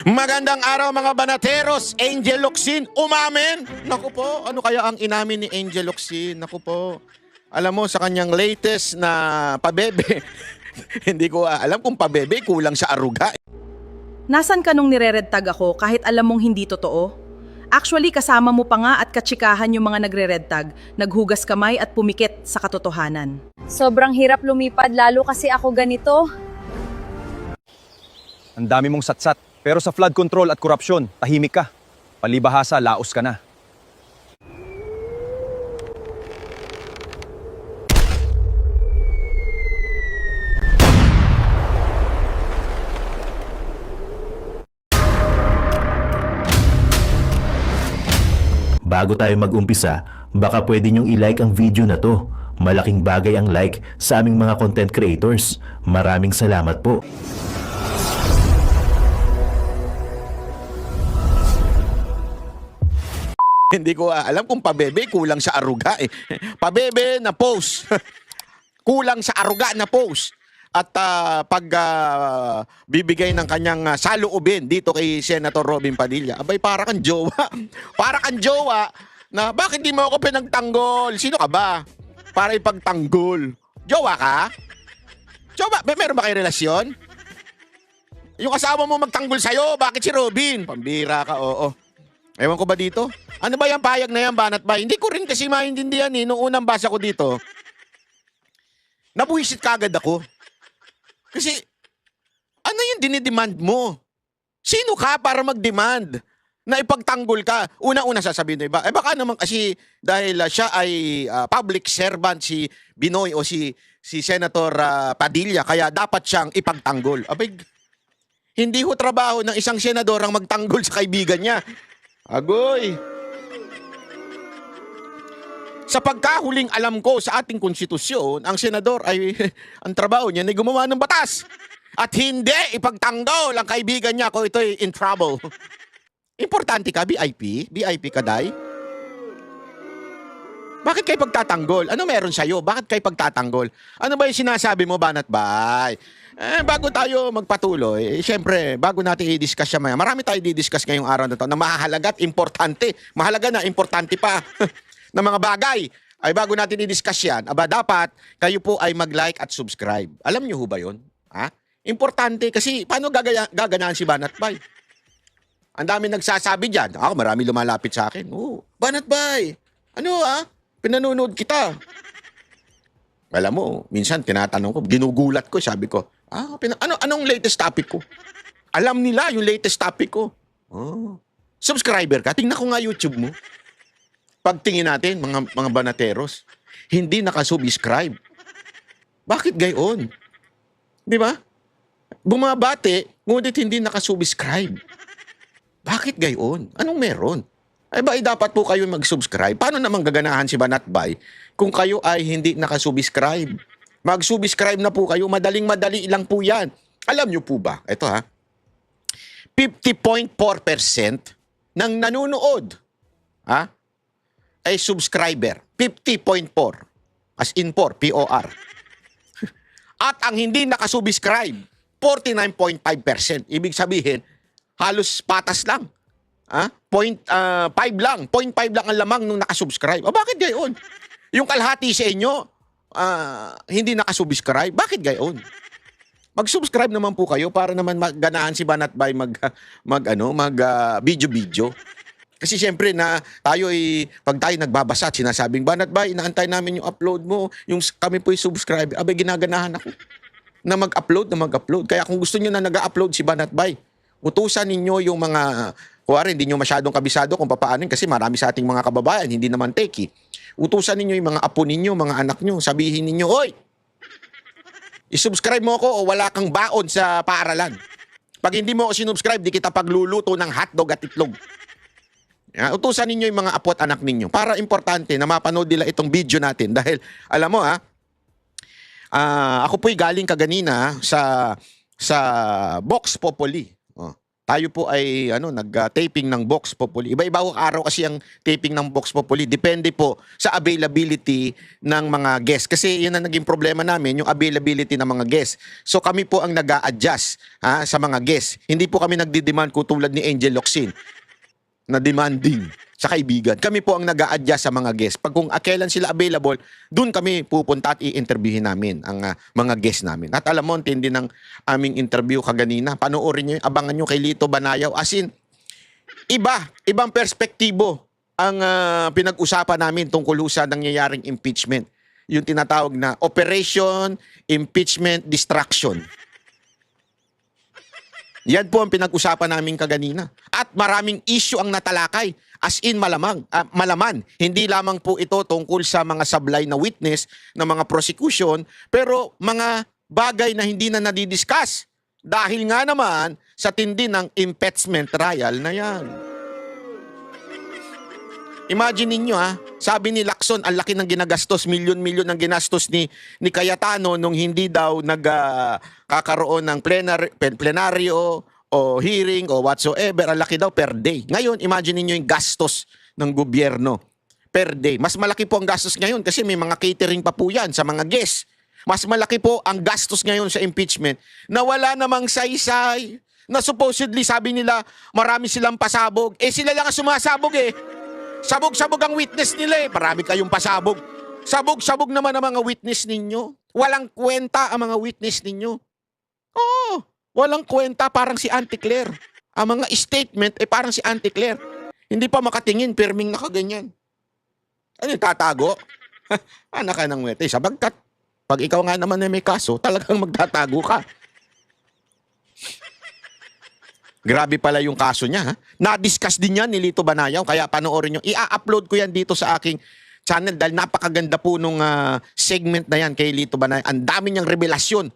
Magandang araw mga banateros, Angel Locsin, umamin! Naku po, ano kaya ang inamin ni Angel Locsin? Naku po, alam mo sa kanyang latest na pabebe, hindi ko alam kung pabebe, kulang sa aruga. Nasaan ka nung nire-red tag ako kahit alam mong hindi totoo? Actually, kasama mo pa nga at katsikahan yung mga nagre-red tag, naghugas kamay at pumikit sa katotohanan. Sobrang hirap lumipad lalo kasi ako ganito. Ang dami mong satsat. Pero sa flood control at korupsyon, tahimik ka. Palibahasa, laos ka na. Bago tayo mag-umpisa, baka pwede niyong i-like ang video na to. Malaking bagay ang like sa aming mga content creators. Maraming salamat po. Hindi ko alam kung pabebe, kulang sa aruga eh. Pabebe na post, kulang sa aruga na post. At bibigay ng kanyang saloobin dito kay Senator Robin Padilla. Abay, para kang jowa. Para kang jowa na bakit di mo ako pinagtanggol? Sino ka ba? Para ipagtanggol. Jowa ka? Jowa? Meron ba kayo relasyon? Yung asawa mo magtanggol sa'yo, bakit si Robin? Pambira ka, oo. Ewan ko ba dito? Ano ba yung payag na yan, Banat Bay? Hindi ko rin kasi maintindihan eh. Nung unang basa ko dito, nabuhisit kagad ako. Kasi, ano yung dinidemand mo? Sino ka para mag-demand na ipagtanggol ka? Una-una sasabihin na iba, baka naman kasi dahil siya ay public servant, si Binoy o si Senator Padilla, kaya dapat siyang ipagtanggol. Abay, hindi ho trabaho ng isang senador ang magtanggol sa kaibigan niya. Agoy! Sa pagkahuling alam ko sa ating konstitusyon, ang senador ay ang trabaho niya ay gumawa ng batas. At hindi ipagtanggol ang kaibigan niya kung ito'y in trouble. Importante ka, VIP? VIP ka, Day? Bakit kayo pagtatanggol? Ano meron sa'yo? Bakit kayo pagtatanggol? Ano ba yung sinasabi mo, Banat Bay? Bago tayo magpatuloy, syempre, bago natin i-discuss siya maya, marami tayo i-discuss ngayong araw na ito na mahalaga at importante. Mahalaga na, importante pa na mga bagay. Ay bago natin i-discuss yan, dapat kayo po ay mag-like at subscribe. Alam niyo ho ba yun? Ha? Importante kasi paano gaganaan si Banat Bay? Ang dami nagsasabi dyan. Ako, marami lumalapit sa akin. Oh, Banat Bay, ano pinanonood kita. Alam mo, minsan tinatanong ko, ginugulat ko, sabi ko, anong latest topic ko? Alam nila yung latest topic ko. Oh. Subscriber ka, tingnan ko nga YouTube mo. Pagtingin natin, mga banateros, hindi nakasubscribe. Bakit gayon? Di ba? Bumabate, ngunit hindi nakasubscribe. Bakit gayon? Anong meron? Dapat po kayo mag-subscribe. Paano naman gaganahan si Banat Bay kung kayo ay hindi nakasubscribe? Mag-subscribe na po kayo. Madaling-madali lang po yan. Alam nyo po ba? Ito 50.4% ng nanonood ay subscriber. 50.4. As in 4, P-O-R. At ang hindi nakasubscribe, 49.5%. Ibig sabihin, halos patas lang. 0.5 lang. 0.5 lang ang lamang nung nakasubscribe. Bakit gayon? Yung kalahati sa inyo, hindi nakasubscribe. Bakit gayon? Mag-subscribe naman po kayo para naman ganahan si Banat Bay video-video. Kasi siyempre na tayo pag tayo nagbabasa at sinasabing, Banat Bay, inaantay namin yung upload mo, yung kami po yung subscribe. Ginaganahan ako na mag-upload. Kaya kung gusto niyo na nag-upload si Banat Bay, utusan ninyo yung mga, kuwari, hindi nyo masyadong kabisado kung papaano kasi marami sa ating mga kababayan, hindi naman techie. Utusan ninyo yung mga apo ninyo, mga anak nyo, sabihin ninyo, Hoy! I-subscribe mo ako o wala kang baon sa paaralan. Pag hindi mo ako sinubscribe, di kita pagluluto ng hotdog at itlog. Utusan ninyo yung mga apo at anak ninyo para importante na mapanood nila itong video natin. Dahil, alam mo ako po'y galing kaganina sa Vox Populi. tayo po ay nag-taping ng Vox Populi. Iba-iba ko araw kasi ang taping ng Vox Populi. Depende po sa availability ng mga guests. Kasi yun ang naging problema namin, yung availability ng mga guests. So kami po ang nag-a-adjust sa mga guests. Hindi po kami nagdi-demand ko tulad ni Angel Locsin na demanding sa kaibigan. Kami po ang nag-a-adjust sa mga guests. Pag kung kailan sila available, dun kami pupunta at i-interviewin namin ang mga guests namin. At alam mo, tindi ng aming interview kaganina. Panoorin nyo, abangan nyo kay Lito Banayaw. As in, ibang perspektibo ang pinag-usapan namin tungkol sa nangyayaring impeachment. Yung tinatawag na Operation Impeachment Distraction. Yan po ang pinag-usapan namin kaganina. At maraming issue ang natalakay. As in malaman. Hindi lamang po ito tungkol sa mga sablay na witness ng mga prosecution, pero mga bagay na hindi na nadidiscuss. Dahil nga naman sa tindi ng impeachment trial na yan. Imagine ninyo sabi ni Lacson, ang laki ng ginagastos, milyon-milyon ng ginastos ni Cayetano nung hindi daw nagkakaroon ng plenaryo o hearing o whatsoever, ang laki daw per day. Ngayon, imagine niyo yung gastos ng gobyerno per day. Mas malaki po ang gastos ngayon kasi may mga catering pa po yan sa mga guests. Mas malaki po ang gastos ngayon sa impeachment na wala namang saysay. Na supposedly, sabi nila, marami silang pasabog. Sila lang ang sumasabog Sabog-sabog ang witness nila Marami kayong pasabog. Sabog-sabog naman ang mga witness ninyo. Walang kwenta ang mga witness ninyo. Oo. Walang kwenta, parang si Auntie Claire. Ang mga statement parang si Auntie Claire. Hindi pa makatingin, pirming nakaganyan. Ano yung tatago? Anak ka ng wete. Sabagkat, pag ikaw nga naman ay may kaso, talagang magtatago ka. Grabe pala yung kaso niya. Na-discuss din yan ni Lito Banayaw, kaya panoorin nyo. I-upload ko yan dito sa aking channel dahil napakaganda po nung segment na yan kay Lito Banayaw. Ang dami niyang revelasyon.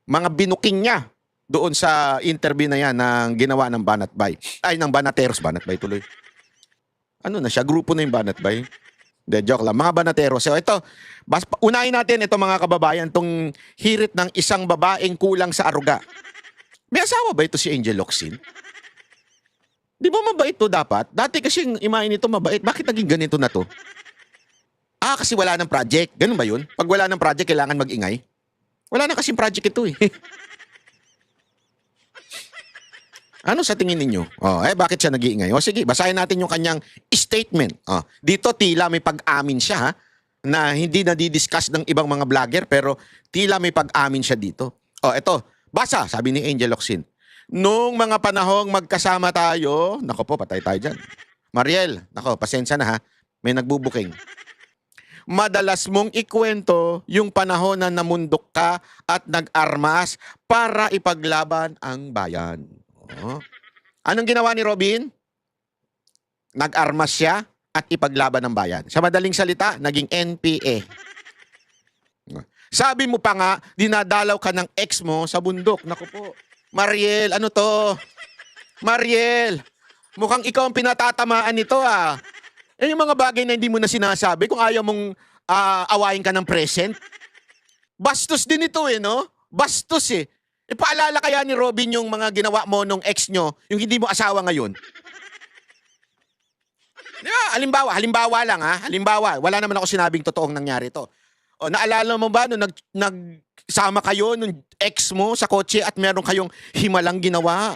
Mga binuking niya doon sa interview na yan ng ginawa ng Banatbay. Ay, ng Banateros. Banatbay tuloy. Ano na siya? Grupo na yung Banatbay. De, joke lang. Mga Banateros. So ito, unahin natin ito mga kababayan, tong hirit ng isang babaeng kulang sa aruga. May asawa ba ito si Angel Locsin? Di ba mabait to dapat? Dati kasi yung imahin nito mabait. Bakit naging ganito na to? Kasi wala ng project. Ganun ba yun? Pag wala ng project, kailangan mag-ingay? Wala na kasing project ito Ano sa tingin ninyo? Bakit siya nag-iingay? Sige, basahin natin yung kanyang statement. Dito tila may pag-amin siya na hindi nadidiscuss ng ibang mga vlogger pero tila may pag-amin siya dito. Eto, basa, sabi ni Angel Locsin. Nung mga panahong magkasama tayo, nako po, patay tayo dyan. Mariel, nako, pasensya na may nagbubuking. Madalas mong ikwento yung panahon na namundok ka at nag-armas para ipaglaban ang bayan. Anong ginawa ni Robin? Nag-armas siya at ipaglaban ng bayan. Sa madaling salita, naging NPA. Sabi mo pa nga, dinadalaw ka ng ex mo sa bundok. Naku po. Mariel, ano to? Mariel, mukhang ikaw ang pinatatamaan nito yung mga bagay na hindi mo na sinasabi kung ayaw mong awayin ka ng present. Bastos din ito no? Bastos paalala kaya ni Robin yung mga ginawa mo nung ex nyo, yung hindi mo asawa ngayon? Halimbawa lang Halimbawa, wala naman ako sinabing totoong nangyari to. Naalala mo ba nung nagsama kayo nung ex mo sa kotse at meron kayong himalang ginawa?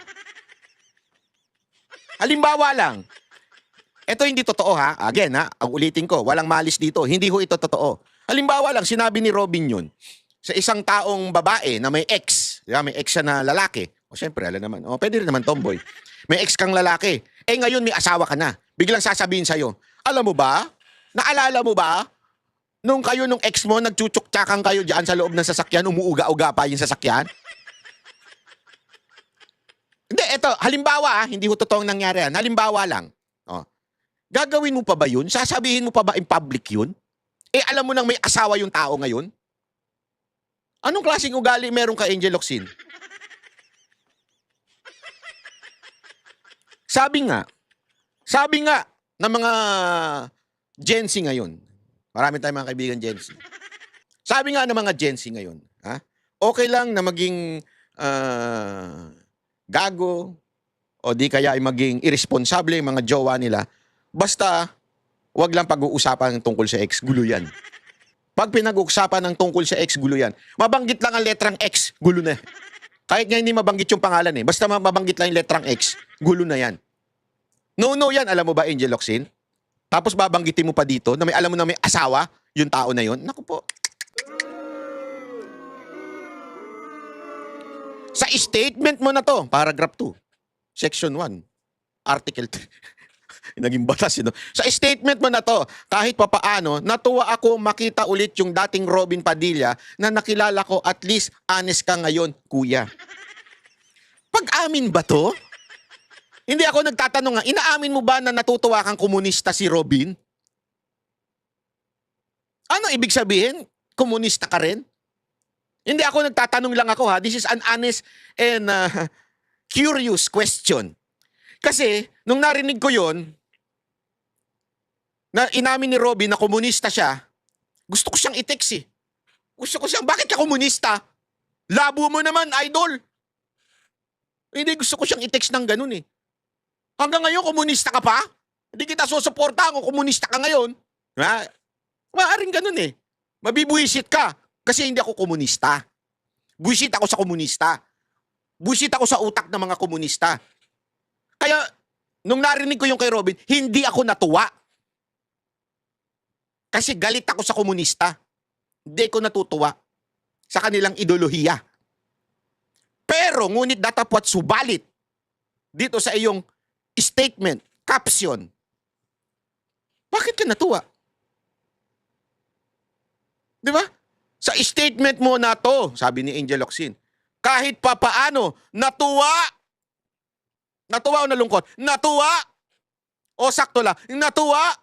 Halimbawa lang. Ito hindi totoo Again ulitin ko, walang malis dito. Hindi ho ito totoo. Halimbawa lang, sinabi ni Robin yun sa isang taong babae na may ex. May ex siya na lalaki. Siyempre, alam naman. Pwede rin naman tomboy. May ex kang lalaki. Ngayon may asawa ka na. Biglang sasabihin sa'yo, alam mo ba? Naalala mo ba? Nung kayo nung ex mo, nagchuchuk-tsakan kayo dyan sa loob ng sasakyan, umuuga-uga pa yung sasakyan? Hindi, eto, halimbawa hindi ho totoong nangyari yan. Halimbawa lang. Gagawin mo pa ba yun? Sasabihin mo pa ba in public yun? Alam mo nang may asawa yung tao ngayon? Anong klaseng ugali meron ka, Angel Locsin? Sabi nga ng mga Gen Z ngayon, marami tayong mga kaibigan Gen Z. Sabi nga ng mga Gen Z ngayon, okay lang na maging gago, o di kaya ay maging irresponsible yung mga jowa nila, basta wag lang pag-uusapan ng tungkol sa ex, gulo yan. Pag pinag-uusapan ng tungkol sa ex, gulo yan. Mabanggit lang ang letrang X, gulo na. Kahit nga hindi mabanggit yung pangalan eh. Basta mabanggit lang yung letrang X, gulo na yan. No yan, alam mo ba, Angel Locsin? Tapos babanggitin mo pa dito na may alam mo na may asawa, yung tao na yon. Naku po. Sa statement mo na to, paragraph 2, section 1, article 3. Naging batas yun. Sa statement mo na to, kahit papaano, natuwa ako makita ulit yung dating Robin Padilla na nakilala ko, at least honest ka ngayon, kuya. Pag-amin ba to? Hindi ako nagtatanong nga, inaamin mo ba na natutuwa kang komunista si Robin? Ano ibig sabihin? Komunista ka rin? Hindi ako nagtatanong lang ako ha. This is an honest and curious question. Kasi, nung narinig ko yon na inamin ni Robin na komunista siya, gusto ko siyang i-text eh. Gusto ko siyang, bakit ka komunista? Labo mo naman, idol. Hindi, gusto ko siyang i-text ng ganun eh. Hanggang ngayon, komunista ka pa? Hindi kita susuporta kung komunista ka ngayon. Ha? Maaring ganun eh. Mabibuisit ka kasi hindi ako komunista. Buisit ako sa komunista. Buisit ako sa utak ng mga komunista. Kaya, nung narinig ko yung kay Robin, hindi ako natuwa. Kasi galit ako sa komunista. Hindi ko natutuwa sa kanilang ideolohiya. Pero, ngunit datapwat subalit dito sa iyong statement, caption, bakit ka natuwa? Di ba? Sa statement mo na to, sabi ni Angel Locsin, kahit papaano, natuwa. Natuwa o nalungkot? Natuwa. O sakto lang, natuwa.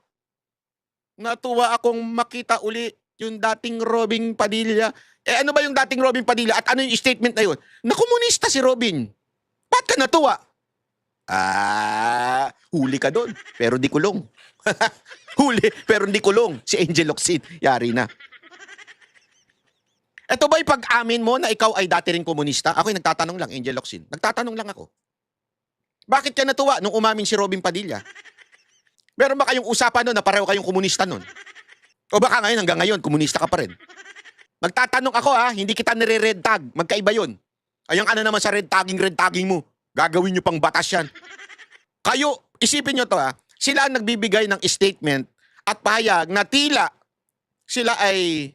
Natuwa akong makita uli yung dating Robin Padilla. Eh ano ba yung dating Robin Padilla? At ano yung statement na yun? Na komunista si Robin. Ba't ka natuwa? Huli ka doon, pero di kulong. Huli, pero di kulong. Si Angel Locsin, yari na. Ito ba'y pag-amin mo na ikaw ay dati rin komunista? Ako'y nagtatanong lang, Angel Locsin. Nagtatanong lang ako. Bakit ka natuwa nung umamin si Robin Padilla? Meron ba kayong usapan nun na pareho kayong komunista nun? O baka ngayon, hanggang ngayon, komunista ka pa rin? Magtatanong ako ha, hindi kita nire-red tag. Magkaiba yun. Ayang ano naman sa red tagging mo. Gagawin nyo pang batas yan. Kayo, isipin nyo to ha, sila ang nagbibigay ng statement at pahayag na tila sila ay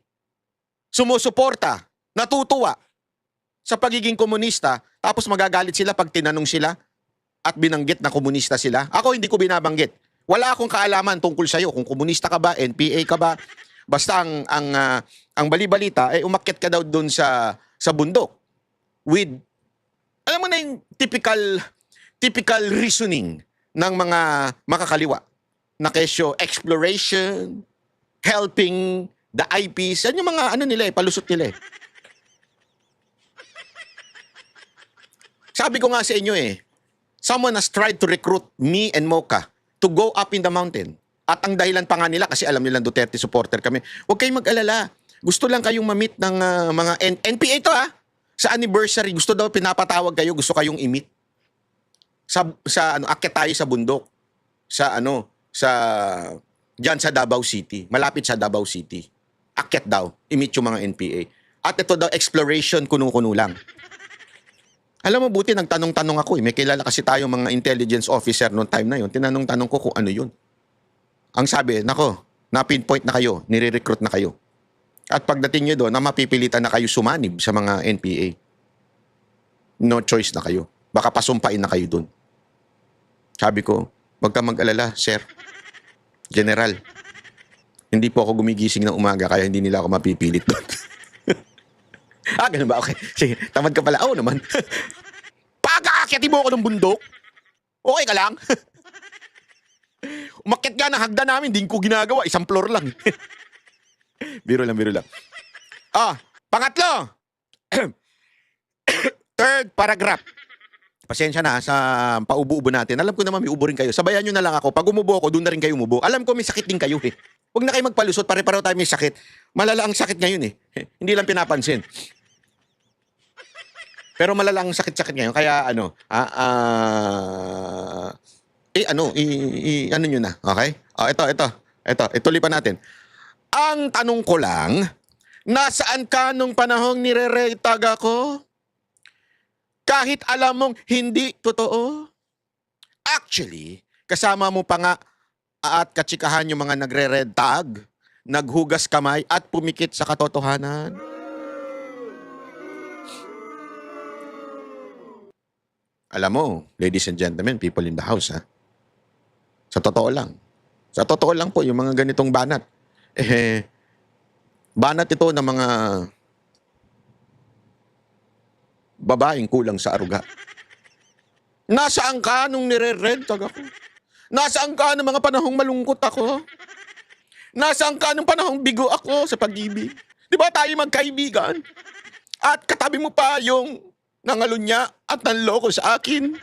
sumusuporta, natutuwa sa pagiging komunista, tapos magagalit sila pag tinanong sila at binanggit na komunista sila. Ako hindi ko binabanggit. Wala akong kaalaman tungkol sa'yo kung komunista ka ba, NPA ka ba. Basta ang bali-balita ay umakyat ka daw doon sa bundok with, alam mo na yung typical reasoning ng mga makakaliwa na kesyo exploration, helping the IPs, yan yung mga ano nila palusot nila eh. Sabi ko nga sa inyo someone has tried to recruit me and Mocha to go up in the mountain. At ang dahilan pa nga nila, kasi alam nilang Duterte supporter kami, huwag kayong mag-alala. Gusto lang kayong ma-meet ng mga NPA to sa anniversary. Gusto daw pinapatawag kayo, gusto kayong i-meet. Akyat tayo sa bundok. Diyan sa Davao City. Malapit sa Davao City. Akyat daw, i-meet yung mga NPA. At ito daw, exploration, kuno-kuno lang. Alam mo, buti nagtanong-tanong ako May kilala kasi tayo mga intelligence officer noong time na yun. Tinanong-tanong ko kung ano yun. Ang sabi, nako, na-pinpoint na kayo, nire-recruit na kayo. At pagdating nyo doon, mapipilitan na kayo sumanib sa mga NPA. No choice na kayo. Baka pasumpain na kayo doon. Sabi ko, wag ka mag-alala, sir. General, hindi po ako gumigising ng umaga kaya hindi nila ako mapipilit doon. Ganun ba? Okay. Sige, tamad ka pala. Oo naman. Pag-aakyati mo ako ng bundok, okay ka lang? Umakyat ka ng hagdan namin, hindi ko ginagawa. Isang floor lang. Biro lang. Pangatlo. Third paragraph. Pasensya na sa paubo-ubo natin. Alam ko naman may ubo rin kayo. Sabayan nyo na lang ako. Pag umubo ako, doon na rin kayo umubo. Alam ko may sakit din kayo Huwag na kayo magpalusot. Pare-pareho tayo may sakit. Malala ang sakit ngayon Hindi lang pinapansin. Pero malalang sakit-sakit ngayon. Kaya ano nyo na. Okay? Ito. Ituloy pa natin. Ang tanong ko lang, nasaan ka nung panahong nire-retag ako? Kahit alam mong hindi totoo? Actually, kasama mo pa nga at katsikahan yung mga nagre-red tag, naghugas kamay at pumikit sa katotohanan. Alam mo, ladies and gentlemen, people in the house, ha? Sa totoo lang po, yung mga ganitong banat. Banat ito ng mga babaeng kulang sa aruga. Nasaan ka nung nire-red tag ako? Nasaan ka nung mga panahong malungkot ako? Nasaan ka nung panahong bigo ako sa pag-ibig? Di ba tayo magkaibigan? At katabi mo pa yung nangalunya at nanloko sa akin.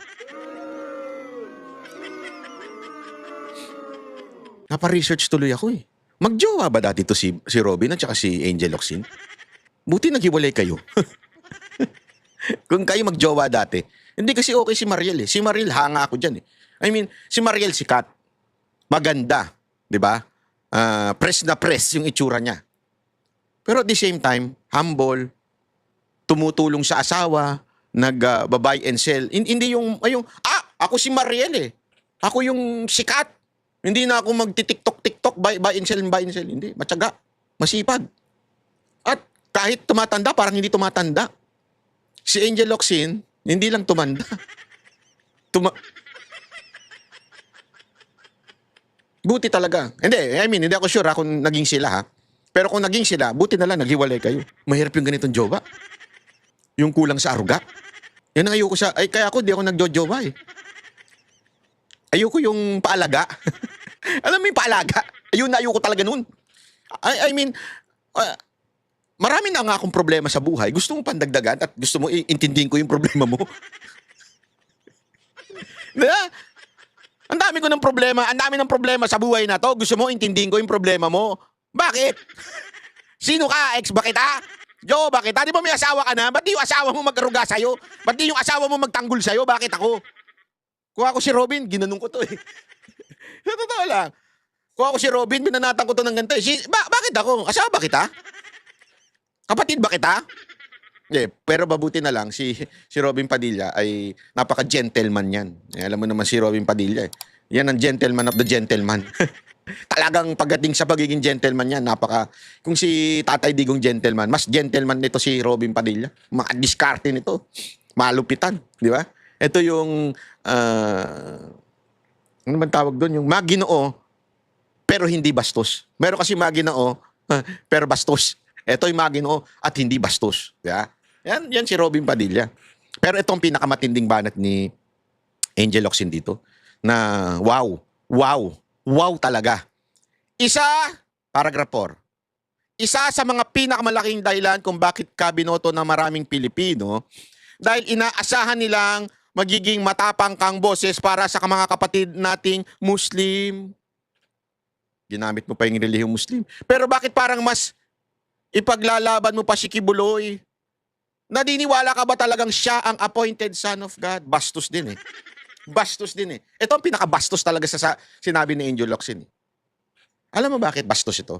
Napa-research tuloy ako eh. Magjowa ba dati to si Robin at saka si Angel Locsin? Buti naghiwalay kayo. Kung kayo magjowa dati. Hindi kasi okay si Mariel eh. Si Mariel hanga ako dyan eh. I mean, si Mariel sikat. Maganda. Di ba? Press na press yung itsura niya. Pero at the same time, humble, tumutulong sa asawa, nag-buy and sell. Hindi ako si Mariel eh. Ako yung sikat. Hindi na ako magti-tiktok, buy and sell. Hindi, matyaga, masipag. At kahit tumatanda, parang hindi tumatanda. Si Angel Locsin, hindi lang tumanda. Buti talaga. Hindi ako sure kung naging sila ha. Pero kung naging sila, buti na lang naghiwalay kayo. Mahirap yung ganitong jowa. Yung kulang sa aruga. Yan ang ayoko kaya ako di ako nagjojowa eh. Ayoko yung paalaga. Alam mo yung paalaga? Ayoko talaga nun. I mean, marami na nga akong problema sa buhay. Gusto mo pandagdagan at gusto mo intindihin ko yung problema mo. Diba? Ang dami ko ng problema. Ang dami ng problema sa buhay na to. Gusto mo intindihin ko yung problema mo. Bakit? Sino ka? Ex ba kita? Jo, bakit? Di ba may asawa ka na? Ba't di yung asawa mo mag-aruga sa'yo? Ba't di yung asawa mo magtanggol sa'yo? Bakit ako? Kung ako si Robin, ginanong ko to eh. Sa totoo lang. Kung ako si Robin, binanatan ko to ng ganito eh. Bakit ako? Asawa ba kita? Kapatid ba kita? Pero mabuti na lang, si Robin Padilla ay napaka-gentleman yan. Alam mo naman si Robin Padilla eh. Yan ang gentleman of the gentleman. Talagang pagdating sa pagiging gentleman yan, kung si Tatay Digong gentleman, mas gentleman nito si Robin Padilla. Diskarte nito. Malupitan, di ba? Ito yung, ano man tawag doon? Yung maginoo, pero hindi bastos. Meron kasi maginoo, pero bastos. Ito yung maginoo at hindi bastos. Di ba? Yan si Robin Padilla. Pero itong pinakamatinding banat ni Angel Locsin dito, na wow talaga. Paragraph 4. Isa sa mga pinakamalaking dahilan kung bakit ka binoto ng maraming Pilipino dahil inaasahan nilang magiging matapang kang boses para sa mga kapatid nating Muslim. Ginamit mo pa yung relihiyong Muslim. Pero bakit parang mas ipaglalaban mo pa si Kibuloy? Nadiniwala ka ba talagang siya ang appointed son of God? Bastos din eh. Bastos din eh. Ito ang pinakabastos talaga sa sinabi ni Angel Locsin. Alam mo bakit bastos ito?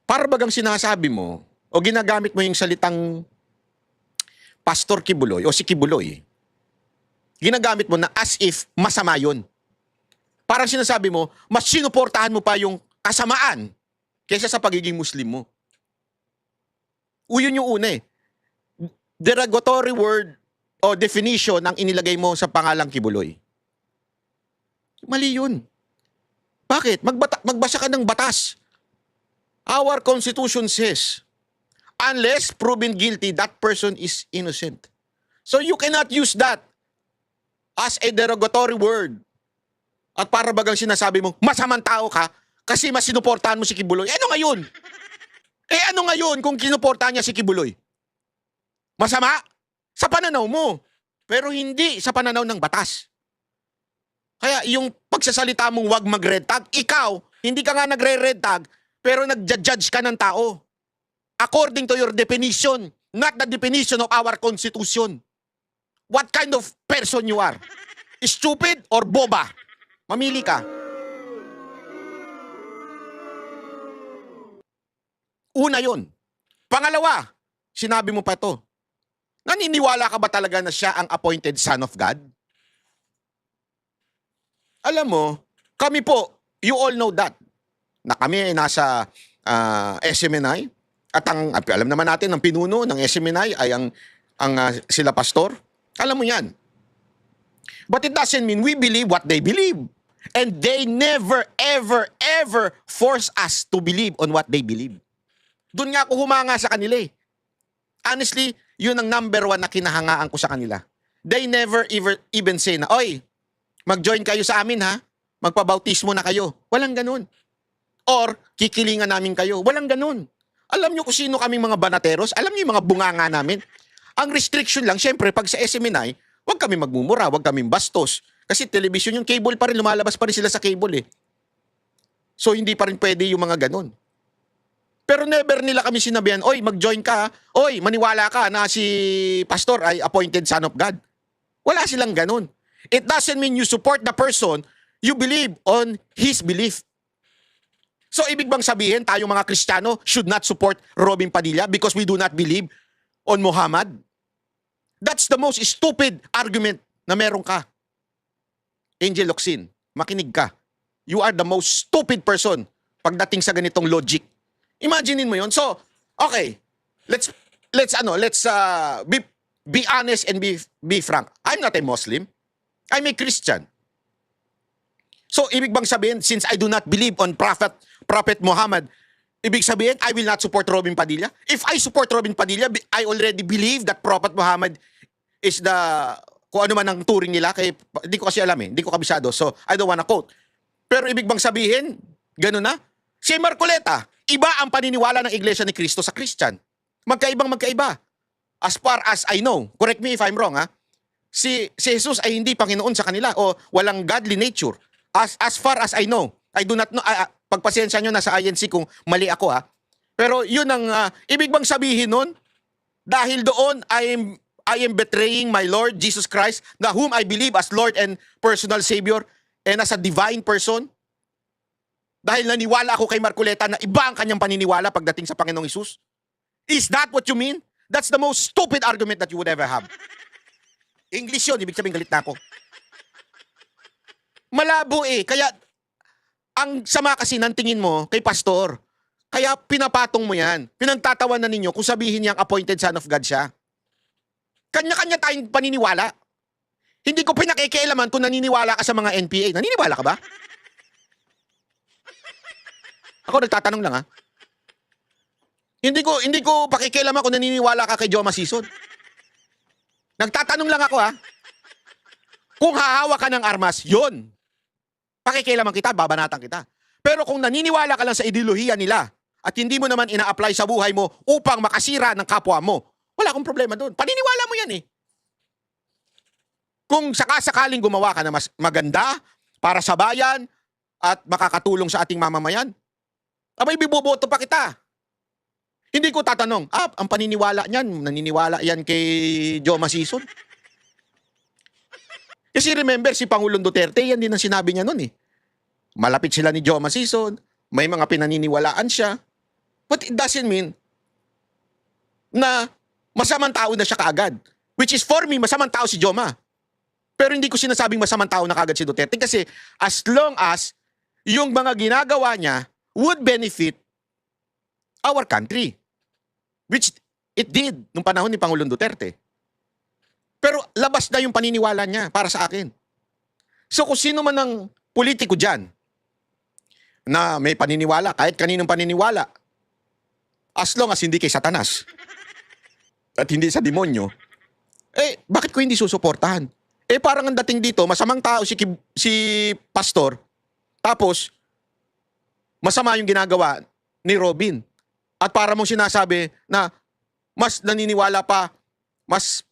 Para bagang sinasabi mo o ginagamit mo yung salitang Pastor Kibuloy o si Kibuloy, ginagamit mo na as if masama yun. Parang sinasabi mo, mas sinuportahan mo pa yung kasamaan kaysa sa pagiging Muslim mo. Yun yung una eh. Derogatory word o definition ang inilagay mo sa pangalang Kibuloy. Mali yun. Bakit? Magbasa ka ng batas. Our Constitution says, unless proven guilty, that person is innocent. So you cannot use that as a derogatory word. At para bagang sinasabi mo, masamang tao ka kasi mas sinuportahan mo si Kibuloy. Ano ngayon? Ano ngayon kung kinuportahan niya si Kibuloy? Masama? Sa pananaw mo. Pero hindi sa pananaw ng batas. Kaya yung pagsasalita mong wag mag-red tag, ikaw, hindi ka nga nagre-red tag, pero nagja-judge ka ng tao. According to your definition not the definition of our Constitution. What kind of person you are? Stupid or boba? Mamili ka. Una yun. Pangalawa, sinabi mo pa to. Naniniwala ka ba talaga na siya ang appointed son of God? Alam mo, kami po, you all know that, na kami ay nasa SMNI, at alam naman natin, ang pinuno ng SMNI ay sila pastor. Alam mo yan. But it doesn't mean we believe what they believe. And they never, ever, ever force us to believe on what they believe. Doon nga ako humanga sa kanila eh. Honestly, yun ang number one na kinahangaan ko sa kanila. They never even say na, oy, mag-join kayo sa amin ha, magpabautismo na kayo. Walang ganun. Or, kikilingan namin kayo. Walang ganun. Alam nyo kung sino kaming mga banateros? Alam nyo yung mga bunganga namin? Ang restriction lang, syempre, pag sa SMNI, huwag kami magmumura, huwag kami bastos. Kasi television yung cable pa rin, lumalabas pa rin sila sa cable eh. So, hindi pa rin pwede yung mga ganun. Pero never nila kami sinabihan, oy, mag-join ka, oy, maniwala ka na si pastor ay appointed son of God. Wala silang ganun. It doesn't mean you support the person, you believe on his belief. So, ibig bang sabihin, tayong mga Kristiyano should not support Robin Padilla because we do not believe on Muhammad? That's the most stupid argument na meron ka. Angel Locsin, makinig ka. You are the most stupid person pagdating sa ganitong logic. Imaginein mo yon. So, okay. Let's be honest and be frank. I'm not a Muslim. I'm a Christian. So, ibig bang sabihin, since I do not believe on Prophet Muhammad, ibig sabihin, I will not support Robin Padilla? If I support Robin Padilla, I already believe that Prophet Muhammad is kung ano man ang turing nila, hindi ko kasi alam eh, hindi ko kabisado, so I don't wanna quote. Pero ibig bang sabihin, gano'n na? Si Marcoleta, iba ang paniniwala ng Iglesia ni Cristo sa Christian. Magkaiba. As far as I know, correct me if I'm wrong ha, si Jesus ay hindi Panginoon sa kanila o walang godly nature. As far as I know, I do not know, pagpasensya nyo na sa INC kung mali ako ha. Pero yun ang, ibig bang sabihin nun, dahil doon I am betraying my Lord Jesus Christ, na whom I believe as Lord and personal Savior, and as a divine person? Dahil naniwala ako kay Marcoleta na iba ang kanyang paniniwala pagdating sa Panginoong Hesus? Is that what you mean? That's the most stupid argument that you would ever have. English yun, ibig sabihin galit na ako. Malabo eh. Kaya, ang sama kasi ng tingin mo kay pastor. Kaya pinapatong mo yan. Pinagtatawan na ninyo kung sabihin niyang appointed son of God siya. Kanya-kanya tayong paniniwala. Hindi ko pinakikialaman kung naniniwala ka sa mga NPA. Naniniwala ka ba? Ako nagtatanong lang ha. Hindi ko pakikialaman kung naniniwala ka kay Joma Sison. Nagtatanong lang ako ha. Kung hahawa ka ng armas, yun. Pakikialaman kita, babanatan kita. Pero kung naniniwala ka lang sa ideolohiya nila at hindi mo naman ina-apply sa buhay mo upang makasira ng kapwa mo, wala akong problema doon. Paniniwala mo yan eh. Kung sakasakaling gumawa ka na mas maganda para sa bayan at makakatulong sa ating mamamayan, abay biboboto pa kita. Hindi ko tatanong, ang paniniwala niyan, naniniwala yan kay Joma Sison? Kasi remember, si Pangulong Duterte, yan din ang sinabi niya noon eh. Malapit sila ni Joma Sison, may mga pinaniniwalaan siya. But it doesn't mean na masamang tao na siya kaagad. Which is for me, masamang tao si Joma. Pero hindi ko sinasabing masamang tao na kaagad si Duterte kasi as long as yung mga ginagawa niya would benefit our country. Which it did nung panahon ni Pangulong Duterte. Pero labas na yung paniniwala niya para sa akin. So kung sino man ang politiko dyan na may paniniwala, kahit kaninong paniniwala, as long as hindi kay Satanas at hindi sa demonyo, bakit ko hindi susuportahan? Parang ang dating dito, masamang tao si pastor, tapos masama yung ginagawa ni Robin. At para mong sinasabi na mas naniniwala pa, mas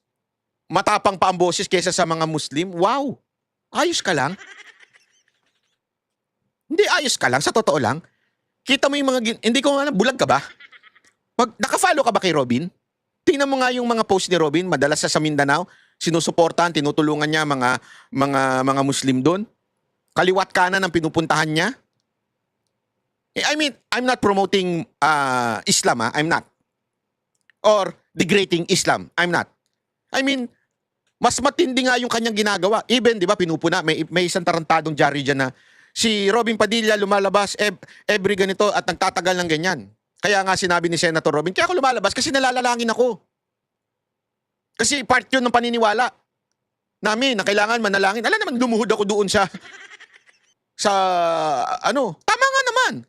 matapang pa ang boses kaysa sa mga Muslim. Wow! Ayos ka lang? Hindi, ayos ka lang. Sa totoo lang. Kita mo yung mga... Hindi ko alam, bulag ka ba? Naka-follow ka ba kay Robin? Tingnan mo nga yung mga post ni Robin, madalas sa Mindanao, sinusuportahan, tinutulungan niya mga Muslim doon. Kaliwat kanan ang pinupuntahan niya. I mean, I'm not promoting Islam, I'm not. Or degrading Islam, I'm not. I mean, mas matindi nga yung kanyang ginagawa. Even, di ba, pinupuna, may isang tarantadong jari dyan na si Robin Padilla lumalabas every ganito at nagtatagal ng ganyan. Kaya nga sinabi ni Senator Robin, kaya ako lumalabas kasi nalalalangin ako. Kasi part yun ng paniniwala namin na kailangan manalangin. Alam naman, lumuhod ako doon sa tama nga naman.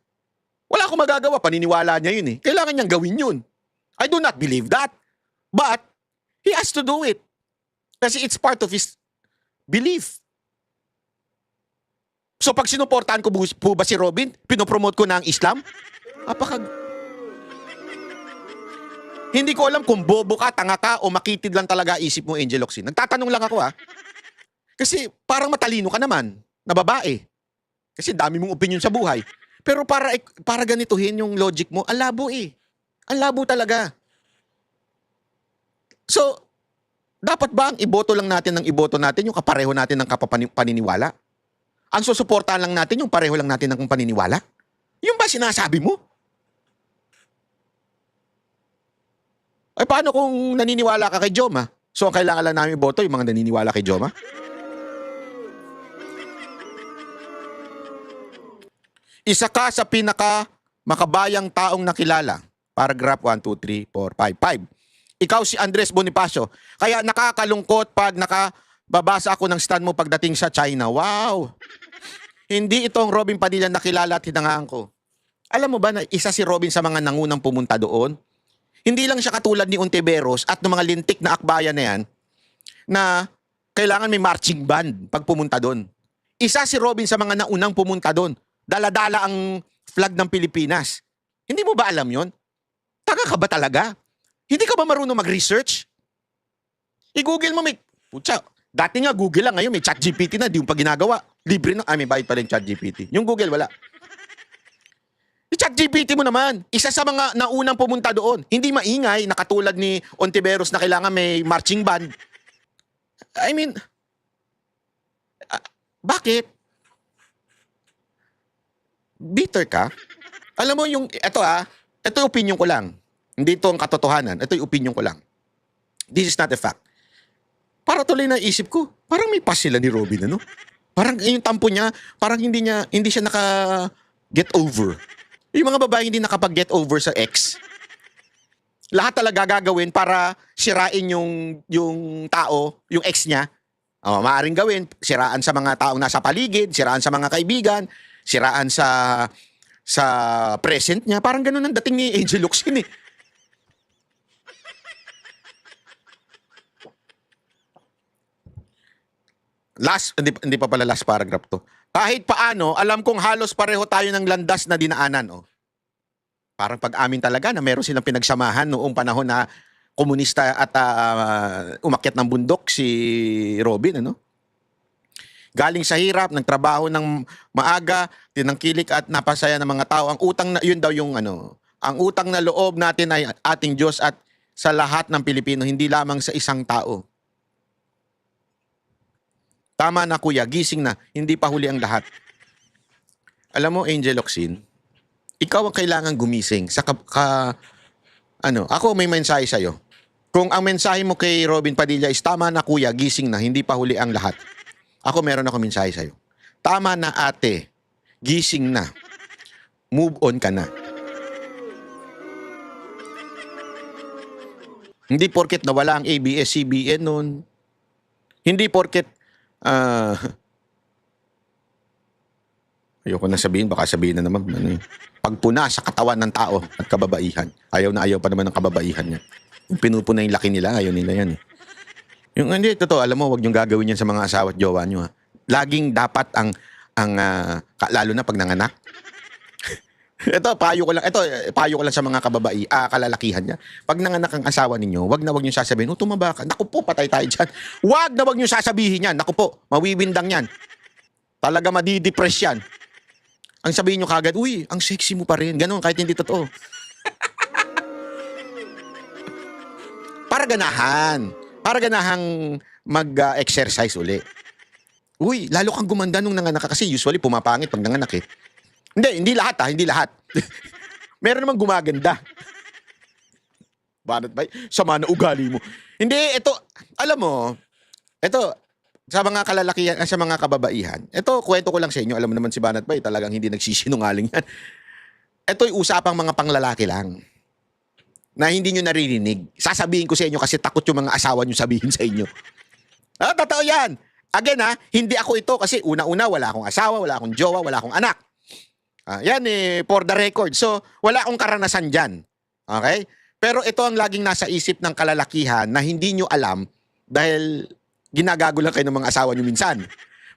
Wala akong magagawa, paniniwala niya yun eh. Kailangan niyang gawin yun. I do not believe that. But, he has to do it. Kasi it's part of his belief. So pag sinuportahan ko po ba si Robin, pinopromote ko na ang Islam? Hindi ko alam kung bobo ka, tanga ka, o makitid lang talaga isip mo, Angel Locsin. Nagtatanong lang ako Kasi parang matalino ka naman, na babae. Kasi dami mong opinion sa buhay. Pero para ganituhin yung logic mo, ang labo eh. Ang labo talaga. So, dapat ba ang iboto lang natin ng iboto natin yung kapareho natin ng paniniwala? Ang susuportahan lang natin yung pareho lang natin ng paniniwala? Yung ba sinasabi mo? Ay paano kung naniniwala ka kay Joma? So ang kailangan lang namin iboto yung mga naniniwala kay Joma? Isa ka sa pinaka makabayang taong nakilala. Paragraph 1, 2, 3, 4, 5, 5. Ikaw si Andres Bonifacio. Kaya nakakalungkot pag nakababasa ako ng stand mo pagdating sa China. Wow! Hindi itong Robin Padilla nakilala at hinangaan ko. Alam mo ba na isa si Robin sa mga nangunang pumunta doon? Hindi lang siya katulad ni Ontiveros at ng mga lintik na akbayan na yan na kailangan may marching band pag pumunta doon. Isa si Robin sa mga naunang pumunta doon. Dala-dala ang flag ng Pilipinas. Hindi mo ba alam yon? Taga ka ba talaga? Hindi ka ba marunong mag-research? I-google mo, dati nga Google lang, ngayon may ChatGPT na, di yung pa ginagawa. Libre na, may bayad pa rin ChatGPT. Yung Google, wala. I-ChatGPT mo naman, isa sa mga naunang pumunta doon. Hindi maingay, nakatulad ni Ontiveros na kailangan may marching band. I mean, bakit? Bitter ka? Alam mo yung, ito yung opinion ko lang. Hindi ito ang katotohanan. Ito yung opinion ko lang. This is not a fact. Para tuloy na isip ko, parang may pas sila ni Robin, ano? Parang yung tampo niya, parang hindi siya naka-get over. Yung mga babae hindi nakapag-get over sa ex. Lahat talaga gagawin para sirain yung tao, yung ex niya. Maaaring gawin, siraan sa mga taong nasa paligid, siraan sa mga kaibigan, siraan sa present niya. Parang ganun ang dating ni Angel Locsin eh. Hindi pa pala last paragraph to. Kahit paano, alam kong halos pareho tayo ng landas na dinaanan. Parang pag-amin talaga na meron silang pinagsamahan noong panahon na komunista at umakyat ng bundok si Robin, ano? Galing sa hirap, nagtrabaho ng maaga, tinangkilik at napasaya ng mga tao. Ang utang na, yun daw yung ang utang na loob natin ay ating Diyos at sa lahat ng Pilipino, hindi lamang sa isang tao. Tama na kuya, gising na, hindi pa huli ang lahat. Alam mo, Angel Locsin, ikaw ang kailangan gumising. Ako may mensahe sa'yo. Kung ang mensahe mo kay Robin Padilla is tama na kuya, gising na, hindi pa huli ang lahat. Ako meron ako mensahe sa'yo. Tama na ate, gising na, move on ka na. Hindi porket nawala ang ABS-CBN noon. Hindi porket ayoko na sabihin, baka sabihin na naman pagpuna sa katawan ng tao at kababaihan. Ayaw na ayaw pa naman ng kababaihan niya. Yung pinupuna yung laki nila, ayaw nila yan. Yung hindi, totoo, alam mo, wag niyong gagawin yan sa mga asawa at jowa niyo. Laging dapat lalo na pag nanganak. Payo ko lang sa mga kalalakihan niya. Pag nanganak ang asawa ninyo, wag niyo sasabihin, tumaba ka. Naku po, patay tayo dyan. Wag niyo sasabihin yan. Naku po, mawiwindang yan. Talaga madidepress yan. Ang sabihin niyo kagad, uy, ang sexy mo pa rin. Ganon, kahit hindi totoo. ganahan. Para ganahang mag-exercise uli. Uy, lalo kang gumanda nung nanganak ka kasi usually pumapangit pag nanganak eh. Hindi lahat hindi lahat. Meron namang gumaganda. Banat ba? Sama na ugali mo. Hindi, ito, alam mo, ito, sa mga kalalakihan, sa mga kababaihan, ito, kwento ko lang sa inyo, alam mo naman si Banat Bay, talagang hindi nagsisinungaling yan. Ito'y usapang mga panglalaki lang na hindi nyo naririnig. Sasabihin ko sa inyo kasi takot yung mga asawa nyo sabihin sa inyo. Totoo yan. Again hindi ako ito kasi una-una wala akong asawa, wala akong jowa, wala akong anak. Yan for the record. So, wala akong karanasan dyan. Okay? Pero ito ang laging nasa isip ng kalalakihan na hindi nyo alam dahil ginagago lang kayo ng mga asawa nyo minsan.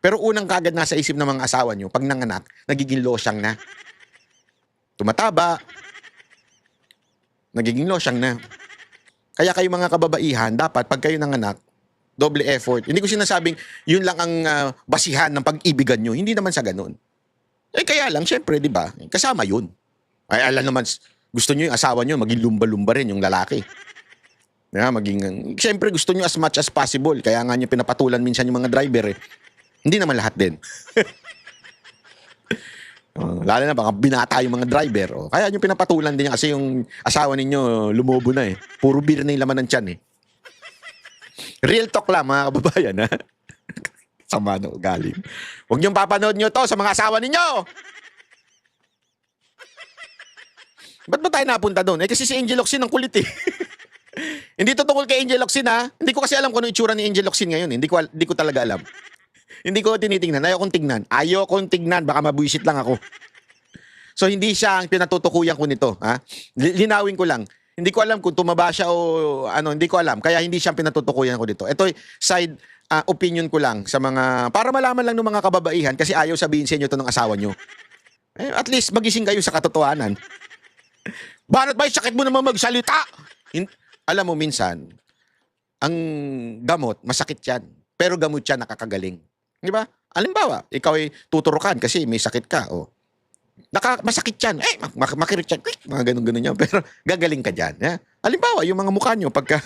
Pero unang kagad nasa isip ng mga asawa nyo, pag nanganak, nagiging losyang na. Tumataba, nagiging losyang na. Kaya kayo mga kababaihan, dapat pag kayo nanganak, doble effort. Hindi ko sinasabing yun lang ang basihan ng pag-ibigan nyo. Hindi naman sa ganun. Kaya lang, syempre, di ba? Kasama yun. Ay, alam naman, gusto nyo yung asawa nyo, maging lumba-lumba rin yung lalaki. Syempre, gusto nyo as much as possible. Kaya nga nyo pinapatulan minsan yung mga driver eh. Hindi naman lahat din. Lalo na baka binata yung mga driver. Kaya nyo pinapatulan din kasi yung asawa ninyo lumobo na eh. Puro beer na yung laman ng tiyan eh. Real talk lang mga kababayan ha. Sama na ugali. Huwag niyong papanood nyo to sa mga asawa ninyo. Ba't ba tayo napunta doon? Kasi si Angel Locsin ang kulit eh. Hindi to tungkol kay Angel Locsin ha. Hindi ko kasi alam kung ano itsura ni Angel Locsin ngayon. Hindi ko talaga alam. Hindi ko tinitingnan. Ayaw kong tignan. Baka mabuisit lang ako. So hindi siya ang pinatutukuyan ko nito. Ha? Linawin ko lang. Hindi ko alam kung tumaba siya o ano. Hindi ko alam. Kaya hindi siya ang pinatutukuyan ko dito. Ito side opinion ko lang sa mga... Para malaman lang ng mga kababaihan kasi ayaw sabihin sa inyo ito ng asawa nyo. At least magising kayo sa katotohanan. Bakit ba sakit mo naman magsalita? Alam mo minsan, ang gamot, masakit yan. Pero gamot yan, nakakagaling. Di ba? Halimbawa, ikaw ay tuturukan kasi may sakit ka. Masakit yan. Makirit yan. Mga ganun-ganun yan. Pero gagaling ka dyan. Halimbawa, yung mga mukha nyo, pagka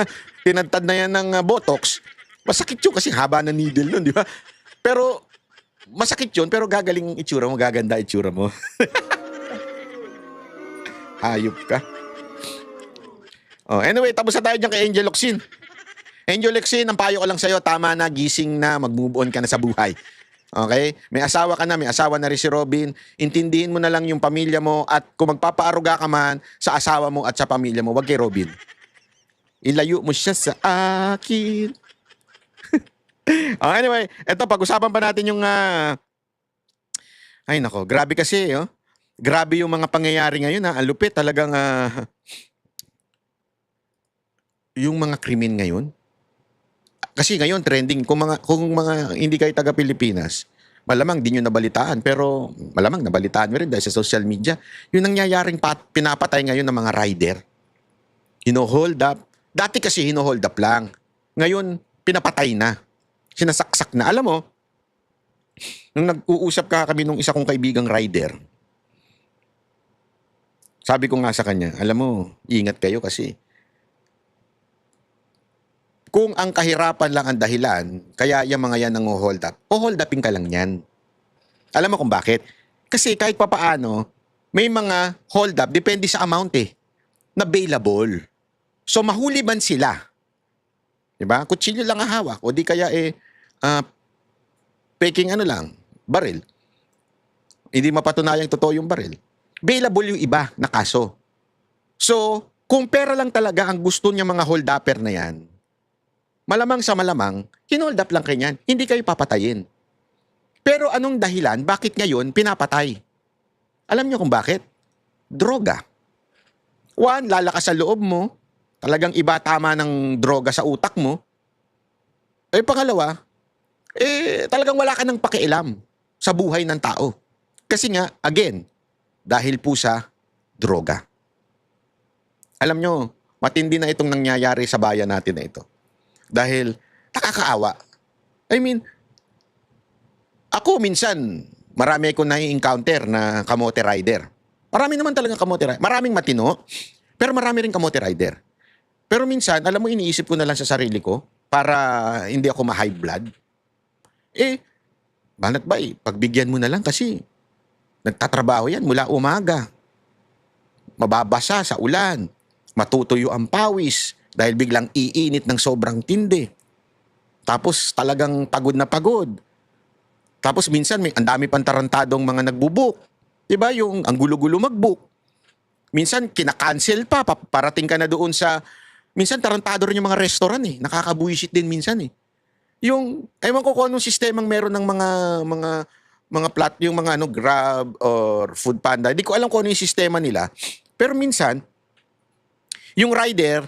tinantad na yan ng botox, masakit yun kasi haba na needle nun, di ba? Pero, masakit yun, pero gagaling itsura mo, gaganda itsura mo. Hayop ka. Anyway, tapos na tayo dyan kay Angel Locsin. Angel Locsin, ang payo ko lang sa'yo, tama na, gising na, mag-move on ka na sa buhay. Okay? May asawa ka na, may asawa na rin si Robin. Intindihin mo na lang yung pamilya mo at kung magpapaaruga ka man sa asawa mo at sa pamilya mo, wag kay Robin. Ilayo mo siya sa akin. Anyway, eto, pag-usapan pa natin yung... Ay nako, grabe kasi, Grabe yung mga pangyayari ngayon, Ang lupit talagang... yung mga krimen ngayon. Kasi ngayon, trending. Kung mga hindi kayo taga-Pilipinas, malamang di nyo nabalitaan. Pero malamang nabalitaan mo rin dahil sa social media. Yung nangyayaring pinapatay ngayon ng mga rider. Hino-hold up. Dati kasi hino-hold up lang. Ngayon, pinapatay na. Sinasaksak na. Alam mo, nung nag-uusap kami nung isa kong kaibigang rider, sabi ko nga sa kanya, alam mo, ingat kayo kasi kung ang kahirapan lang ang dahilan, kaya yung mga yan hold up, hold upin ka lang yan. Alam mo kung bakit? Kasi kahit papaano, may mga hold up, depende sa amount na available. So mahuli man sila. Diba? Kutsilyo lang ang hawak, o di kaya peking baril. Hindi mapatunayang totoo yung baril. Available yung iba na kaso. So, kung pera lang talaga ang gusto niya mga hold-upper na yan, malamang sa malamang, hinold up lang kayo yan. Hindi kayo papatayin. Pero anong dahilan, bakit ngayon pinapatay? Alam niyo kung bakit? Droga. One, lalakas sa loob mo. Talagang iba tama ng droga sa utak mo. Pangalawa, talagang wala ka ng pakialam sa buhay ng tao. Kasi nga, again, dahil po sa droga. Alam nyo, matindi na itong nangyayari sa bayan natin na ito. Dahil nakakaawa. I mean, ako minsan, marami akong nai-encounter na kamote rider. Marami naman talaga kamote rider. Maraming matino, pero marami rin kamote rider. Pero minsan, alam mo, iniisip ko na lang sa sarili ko para hindi ako ma-high blood. Banat ba pagbigyan mo na lang kasi nagtatrabaho yan mula umaga. Mababasa sa ulan. Matutuyo ang pawis dahil biglang iinit ng sobrang tindi. Tapos talagang pagod na pagod. Tapos minsan ang dami pang tarantadong mga nagbubuk. 'Di ba? Yung ang gulo-gulo mag-book. Minsan kinakancel pa, parating ka na doon sa minsan tarantado rin yung mga restaurant Nakakabuwisit din minsan Yung ewan ko kung anong sistemang meron ng mga plat yung mga Grab or Food Panda. Hindi ko alam kung ano yung sistema nila. Pero minsan yung rider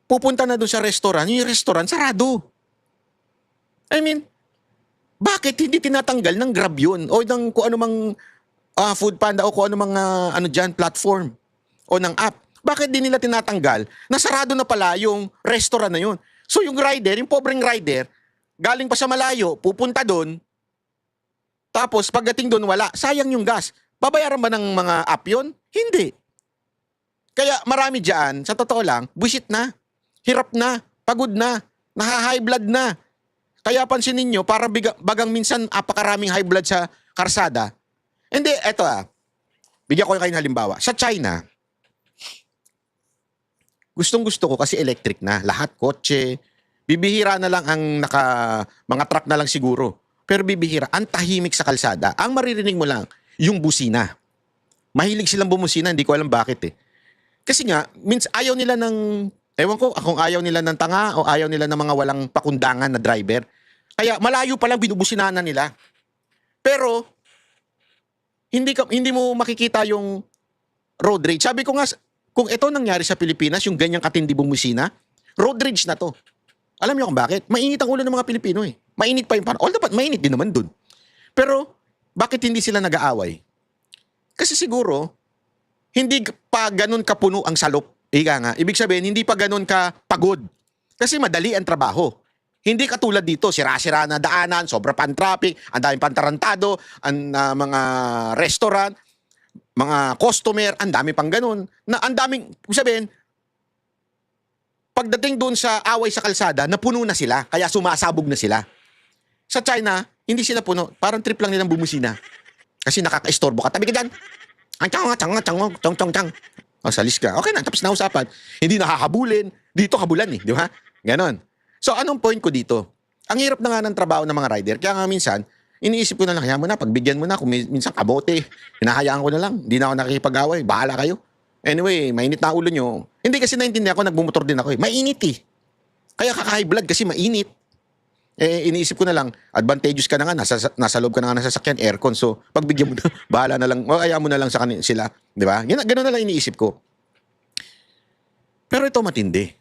pupunta na doon sa restaurant, yung restaurant sarado. I mean, bakit hindi tinatanggal ng Grab yun o ng kung ano mang Food Panda o kung ano mga platform o ng app? Bakit di nila tinatanggal? Nasarado na pala yung restaurant na yun. So yung rider, yung pobreng rider, galing pa sa malayo, pupunta doon, tapos pagdating doon wala, sayang yung gas. Babayaran ba ng mga app yun? Hindi. Kaya marami dyan, sa totoo lang, buwisit na, hirap na, pagod na, naha-high blood na. Kaya pansinin nyo, para bagang minsan apakaraming high blood sa karsada. Hindi, eto bigyan ko kayo ng halimbawa. Sa China, gustong-gusto ko kasi electric na. Lahat kotse. Bibihira na lang ang mga truck na lang siguro. Pero bibihira. Ang tahimik sa kalsada. Ang maririnig mo lang, yung busina. Mahilig silang bumusina. Hindi ko alam bakit Kasi nga, ayaw nila ng, ewan ko, kung ayaw nila ng tanga o ayaw nila ng mga walang pakundangan na driver. Kaya malayo pa lang binubusinanan nila. Pero, hindi mo makikita yung road rage. Sabi ko nga, kung ito nangyari sa Pilipinas, yung ganyang katindi bumusina, road rage na to. Alam niyo kung bakit? Mainit ang ulo ng mga Pilipino Mainit pa yung parang, dapat mainit din naman dun. Pero, bakit hindi sila nag-aaway? Kasi siguro, hindi pa ganun kapuno ang salop. Ika nga, ibig sabihin, hindi pa ganun ka pagod. Kasi madali ang trabaho. Hindi katulad dito, sira-sira na daanan, sobra pan traffic, ang daming pantarantado, ang mga restaurant, mga customer, ang dami pang ganun. Na ang daming, sabihin, pagdating doon sa away sa kalsada, napuno na sila, kaya sumasabog na sila. Sa China, hindi sila puno. Parang trip lang nilang bumusina. Kasi nakaka-istorbo ka. Tabi ka dyan. Chang. Salis ka. Okay na, tapos na usapan. Hindi nakakabulin. Dito kabulan di ba? Ganon. So, anong point ko dito? Ang hirap na nga ng trabaho ng mga rider. Kaya nga minsan, iniisip ko na lang, kaya mo na, pagbigyan mo na, kung minsan kabote, hinahayaan ko na lang, hindi na ako nakikipag-away, bahala kayo. Anyway, mainit na ulo nyo. Hindi kasi naintindihan ko, nagbumotor din ako Mainit Kaya kaka-high blood kasi mainit. Iniisip ko na lang, advantageous ka na nga, nasa loob ka na nga ng sasakyan, aircon. So, pagbigyan mo na, bahala na lang, o kaya mo na lang sa sila. Di ba? Ganun na lang iniisip ko. Pero ito matindi.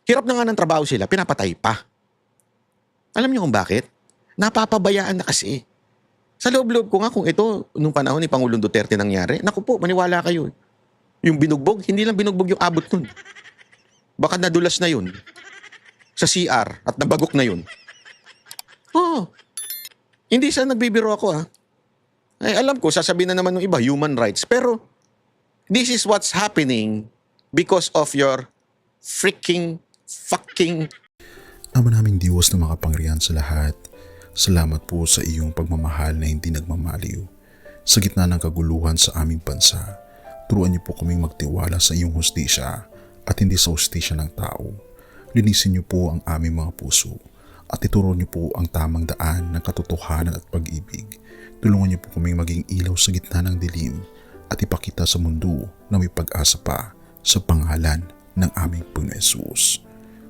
Hirap na nga ng trabaho sila, pinapatay pa. Alam niyo kung bakit? Napapabayaan na kasi. Sa loob-loob ko nga kung ito, nung panahon ni Pangulong Duterte nangyari, naku po, maniwala kayo. Yung binugbog, hindi lang binugbog yung abot nun. Baka nadulas na yun sa CR at nabagok na yun. Hindi sa nagbibiro ako Ay, alam ko, sasabihin na naman ng iba, human rights. Pero, this is what's happening because of your freaking fucking Ama naming Diyos na makapangyarihan sa lahat, salamat po sa iyong pagmamahal na hindi nagmamaliw. Sa gitna ng kaguluhan sa aming bansa, turuan niyo po kaming magtiwala sa iyong hustisya at hindi sa hustisya ng tao. Linisin niyo po ang aming mga puso at ituro niyo po ang tamang daan ng katotohanan at pag-ibig. Tulungan niyo po kaming maging ilaw sa gitna ng dilim at ipakita sa mundo na may pag-asa pa sa pangalan ng aming Panginoon Hesus.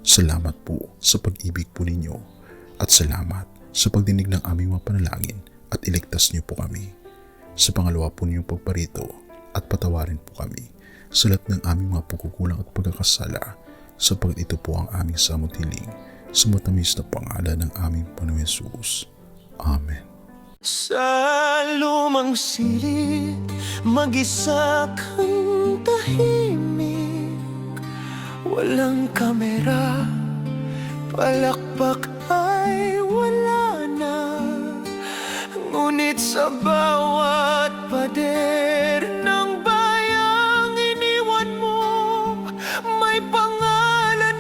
Salamat po sa pag-ibig po ninyo at salamat sa pagdinig ng aming mga panalangin at iligtas niyo po kami. Sa pangalawa po niyong pagparito at patawarin po kami sa lahat ng aming mga pagkukulang at pagkakasala sapagkat ito po ang aming samutiling sa matamis na pangalan ng aming Panginoon Hesus. Amen. Sa lumang silid, mag-isa kang tahimik. Walang kamera, palakpak ay wala na. Ngunit sa bawat pader ng bayang iniwan mo, may pangalan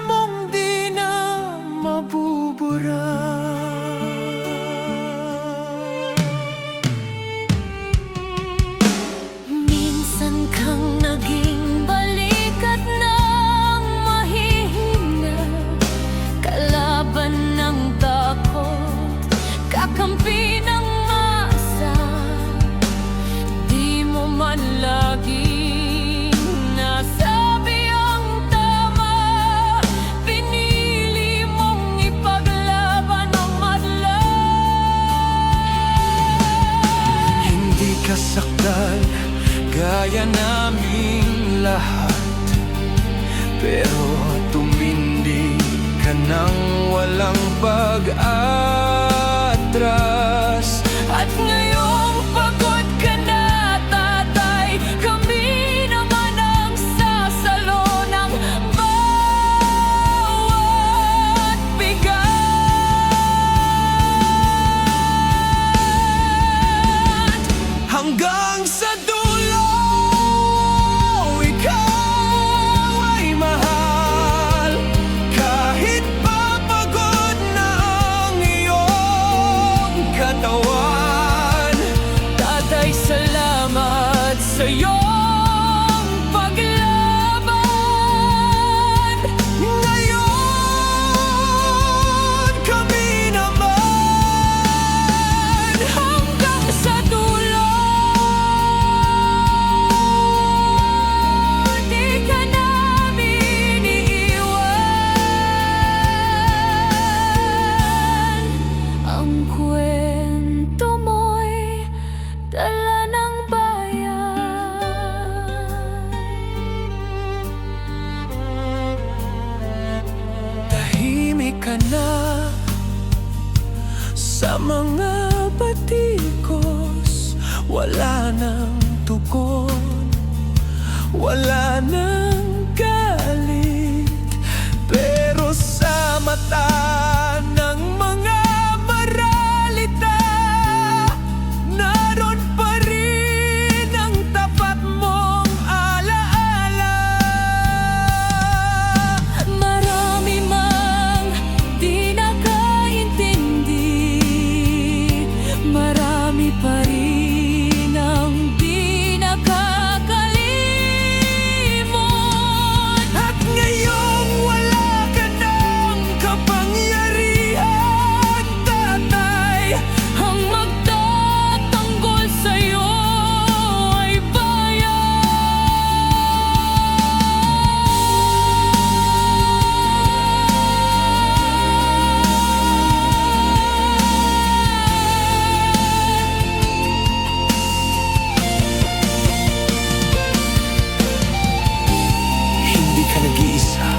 nasaktan gaya naming lahat. Pero tumindi ka nang walang pag-atras. At ngayong pagod ka na, tatay, kami naman ang sasalo ng bawat bigat. Hanggang sa dulo, ikaw ay mahal. Kahit papagod na ang iyong katawan. Tatay, salamat sa iyong paglaban. Ngayon, kami naman hanggang sa dulo. Di ka namin iiwan. Ang kwento mo'y dala ng bayan. Tahimik ka na sa mga batikos. Wala nang tugon, wala nang galit. Pero sa mata ng mga maralita, naroon pa rin ang tapat mong alaala. Marami mang di nakaintindi, marami pa rin ang di nakakalimot. At ngayong wala ka ng kapangyarihan, tatay, ang magtatanggol sa'yo ay hindi ka nag-iisa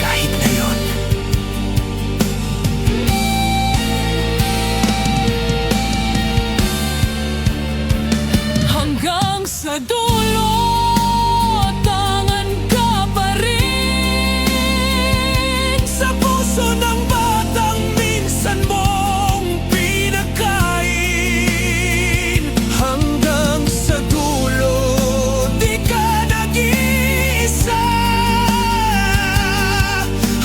kahit ngayon. Hanggang sa dulo, tangan ka pa rin sa puso ng batang minsan mong pinakain. Hanggang sa dulo, di ka nag-iisa.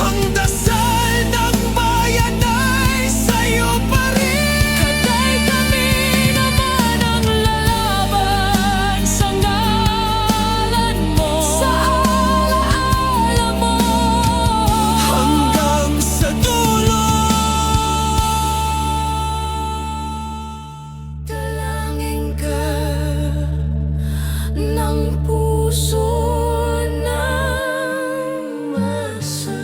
Ang dasal ng bayan ay sa'yo pa rin. Katay, kami naman ang lalaban sa ngalan mo, sa alaala mo. Hanggang sa dulo, dalangin ka ng puso ng masa.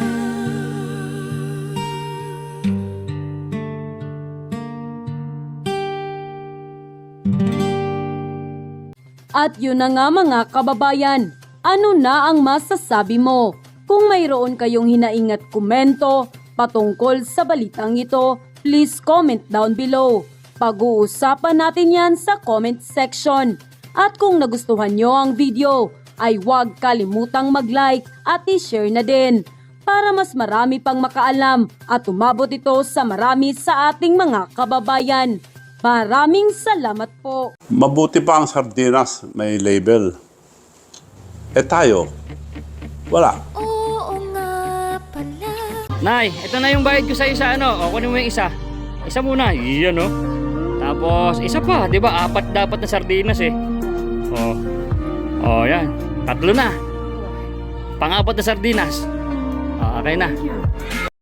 At yun na nga mga kababayan, ano na ang masasabi mo? Kung mayroon kayong hinaing at komento patungkol sa balitang ito, please comment down below. Pag-uusapan natin yan sa comment section. At kung nagustuhan nyo ang video, ay huwag kalimutang mag-like at i-share na din para mas marami pang makaalam at umabot ito sa marami sa ating mga kababayan. Maraming salamat po. Mabuti pa ang sardinas, may label. Eh tayo, wala. Oo nga pala. Nay, ito na yung bayad ko sa isa, ano? O, kunin mo yung isa. Isa muna, iyan, no? Tapos, isa pa, di ba? 4 dapat na sardinas, eh. O, yan. 3 na. Pang-4 na sardinas. O, okay na.